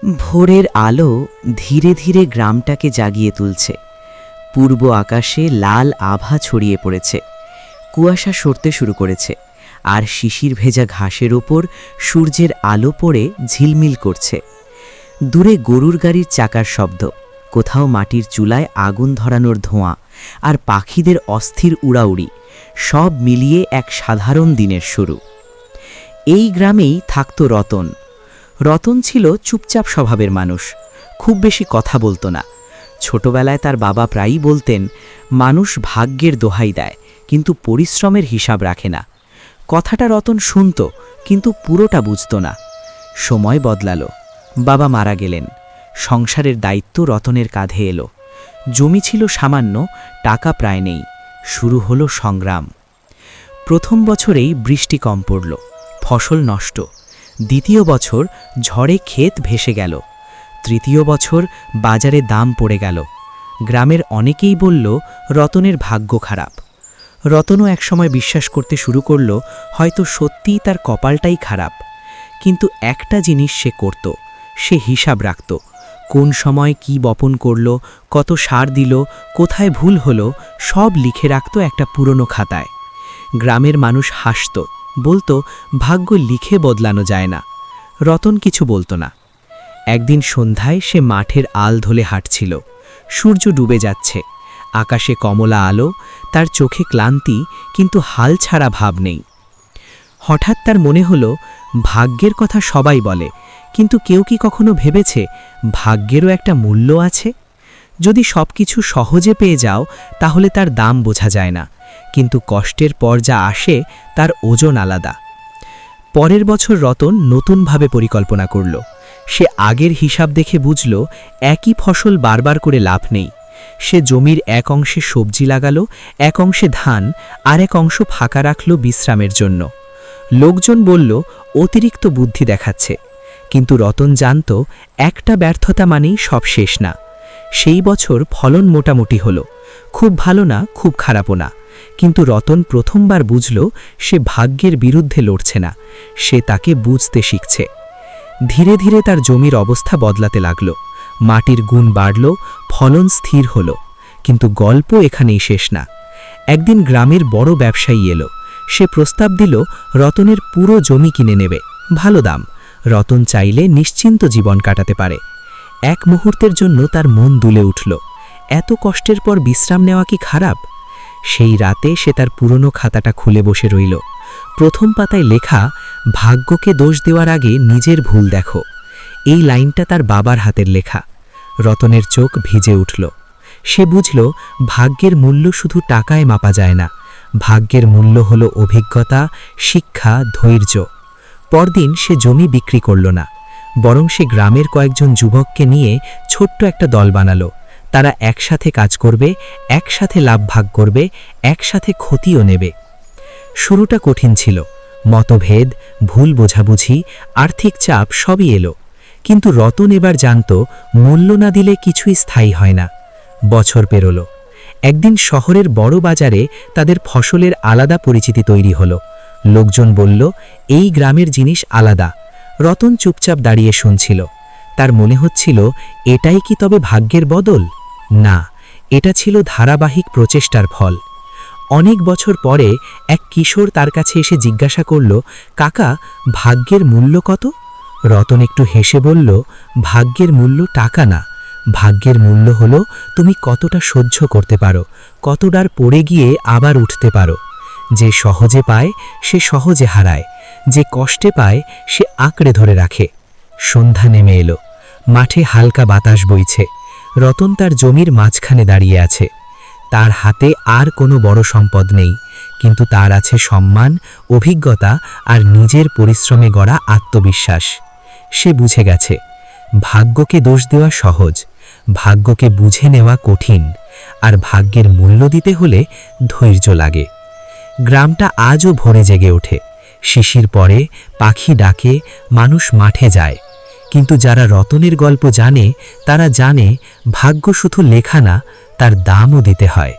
ভোরের আলো ধীরে ধীরে গ্রামটাকে জাগিয়ে তুলছে। পূর্ব আকাশে লাল আভা ছড়িয়ে পড়েছে, কুয়াশা সরতে শুরু করেছে, আর শিশির ভেজা ঘাসের ওপর সূর্যের আলো পড়ে ঝিলমিল করছে। দূরে গরুর গাড়ির চাকার শব্দ, কোথাও মাটির চুলায় আগুন ধরানোর ধোঁয়া, আর পাখিদের অস্থির উড়াউড়ি, সব মিলিয়ে এক সাধারণ দিনের শুরু। এই গ্রামেই থাকত রতন। রতন ছিল চুপচাপ স্বভাবের মানুষ, খুব বেশি কথা বলতো না। ছোটবেলায় তার বাবা প্রায়ই বলতেন, মানুষ ভাগ্যের দোহাই দেয় কিন্তু পরিশ্রমের হিসাব রাখে না। কথাটা রতন শুনত কিন্তু পুরোটা বুঝত না। সময় বদলালো, বাবা মারা গেলেন, সংসারের দায়িত্ব রতনের কাঁধে এলো। জমি ছিল সামান্য, টাকা প্রায় নেই। শুরু হলো সংগ্রাম। প্রথম বছরেই বৃষ্টি কম পড়ল, ফসল নষ্ট। দ্বিতীয় বছর ঝড়ে ক্ষেত ভেসে গেল। তৃতীয় বছর বাজারে দাম পড়ে গেল। গ্রামের অনেকেই বলল রতনের ভাগ্য খারাপ। রতনও একসময় বিশ্বাস করতে শুরু করল, হয়তো সত্যিই তার কপালটাই খারাপ। কিন্তু একটা জিনিস সে করত, সে হিসাব রাখত। কোন সময় কি বপন করল, কত সার দিল, কোথায় ভুল হলো, সব লিখে রাখত একটা পুরনো খাতায়। গ্রামের মানুষ হাসত, বলতো ভাগ্য লিখে বদলানো যায় না। রতন কিছু বলতো না। একদিন সন্ধ্যায় সে মাঠের আল ধরে হাঁটছিল। সূর্য ডুবে যাচ্ছে, আকাশে কমলা আলো, তার চোখে ক্লান্তি কিন্তু হাল ছাড়া ভাব নেই। হঠাৎ তার মনে হলো, ভাগ্যের কথা সবাই বলে, কিন্তু কেউ কি কখনো ভেবেছে ভাগ্যেরও একটা মূল্য আছে? যদি সব কিছু সহজে পেয়ে যাও তাহলে তার দাম বোঝা যায় না, কিন্তু কষ্টের পর যা আসে তার ওজন আলাদা। পরের বছর রতন নতুনভাবে পরিকল্পনা করল। সে আগের হিসাব দেখে বুঝল একই ফসল বারবার করে লাভ নেই। সে জমির এক অংশে সবজি লাগালো, এক অংশে ধান, আর এক অংশ ফাঁকা রাখল বিশ্রামের জন্য। লোকজন বলল অতিরিক্ত বুদ্ধি দেখাচ্ছে, কিন্তু রতন জানত একটা ব্যর্থতা মানেই সব শেষ না। সেই বছর ফলন মোটামুটি হলো, খুব ভালো না, খুব খারাপও না। কিন্তু রতন প্রথমবার বুঝল সে ভাগ্যের বিরুদ্ধে লড়ছে না, সে তাকে বুঝতে শিখছে। ধীরে ধীরে তার জমির অবস্থা বদলাতে লাগল। মাটির গুণ বাড়ল, ফলন স্থির হল। কিন্তু গল্প এখানেই শেষ না। একদিন গ্রামের বড় ব্যবসায়ী এলো। সে প্রস্তাব দিল রতনের পুরো জমি কিনে নেবে, ভালো দাম। রতন চাইলে নিশ্চিন্ত জীবন কাটাতে পারে। এক মুহূর্তের জন্য তার মন দুলে উঠল। এত কষ্টের পর বিশ্রাম নেওয়া কি খারাপ? সেই রাতে সে তার পুরনো খাতাটা খুলে বসে রইল। প্রথম পাতায় লেখা, ভাগ্যকে দোষ দেওয়ার আগে নিজের ভুল দেখো। এই লাইনটা তার বাবার হাতের লেখা। রতনের চোখ ভিজে উঠল। সে বুঝল ভাগ্যের মূল্য শুধু টাকায় মাপা যায় না, ভাগ্যের মূল্য হলো অভিজ্ঞতা, শিক্ষা, ধৈর্য। পরদিন সে জমি বিক্রি করল না, বরং সে গ্রামের কয়েকজন যুবককে নিয়ে ছোট্ট একটা দল বানালো। তারা একসাথে কাজ করবে, একসাথে লাভ ভাগ করবে, একসাথে ক্ষতিও নেবে। শুরুটা কঠিন ছিল, মতভেদ, ভুল বোঝাবুঝি, আর্থিক চাপ সবই এলো। কিন্তু রতন এবার জানত মূল্য না দিলে কিছুই স্থায়ী হয় না। বছর পেরোল। একদিন শহরের বড় বাজারে তাদের ফসলের আলাদা পরিচিতি তৈরি হলো। লোকজন বলল, এই গ্রামের জিনিস আলাদা। রতন চুপচাপ দাঁড়িয়ে শুনছিল। তার মনে হচ্ছিল, এটাই কি তবে ভাগ্যের বদল? না, এটা ছিল ধারাবাহিক প্রচেষ্টার ফল। অনেক বছর পরে এক কিশোর তার কাছে এসে জিজ্ঞাসা করল, কাকা, ভাগ্যের মূল্য কত? রতন একটু হেসে বলল, ভাগ্যের মূল্য টাকা না, ভাগ্যের মূল্য হলো তুমি কতটা সহ্য করতে পারো, কতটার পড়ে গিয়ে আবার উঠতে পারো। যে সহজে পায় সে সহজে হারায়, যে কষ্টে পায় সে আঁকড়ে ধরে রাখে। সন্ধ্যা নেমে এলো, মাঠে হালকা বাতাস বইছে। রতন তার জমির মাঝখানে দাঁড়িয়ে আছে। তার হাতে আর কোনো বড় সম্পদ নেই, কিন্তু তার আছে সম্মান, অভিজ্ঞতা আর নিজের পরিশ্রমে গড়া আত্মবিশ্বাস। সে বুঝে গেছে, ভাগ্যকে দোষ দেওয়া সহজ, ভাগ্যকে বুঝে নেওয়া কঠিন, আর ভাগ্যের মূল্য দিতে হলে ধৈর্য লাগে। গ্রামটা আজও ভোরে জেগে ওঠে। শিশির পড়ে, পাখি ডাকে, মানুষ মাঠে যায়। কিন্তু যারা রতনের গল্প জানে তারা জানে ভাগ্য শুধু লেখা না, তার দামও দিতে হয়।